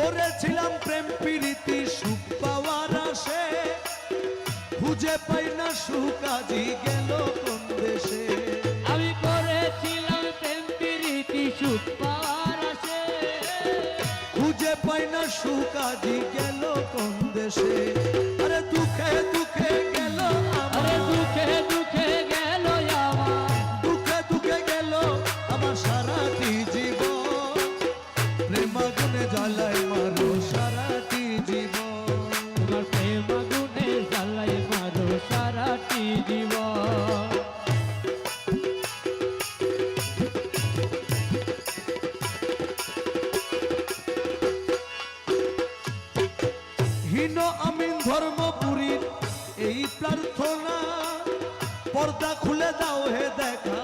করেছিলাম প্রেম প্রীতি সুখ পাওয়ার আশে, খুঁজে পাই না সুখ আজি গেল কোন দেশে। আমি করেছিলাম প্রেম প্রীতি সুখ পাওয়ার আশে, খুঁজে পাই না সুখ আজি গেল কোন দেশে। আরে দুঃখে দুঃখে গেল আরে আমার, দুঃখে দুঃখে গেল আমার, দুঃখে দুঃখে গেল আমার সারাটি জীবন। প্রেম আগুনে জ্বালায় মারো সারাটি জীবন। তোমার প্রেম আগুনে জ্বালায় মারো সারাটি জীবন। হীন আমিন ধর্মপুরীর এই প্রার্থনা, পর্দা খুলে দাও হে দেখা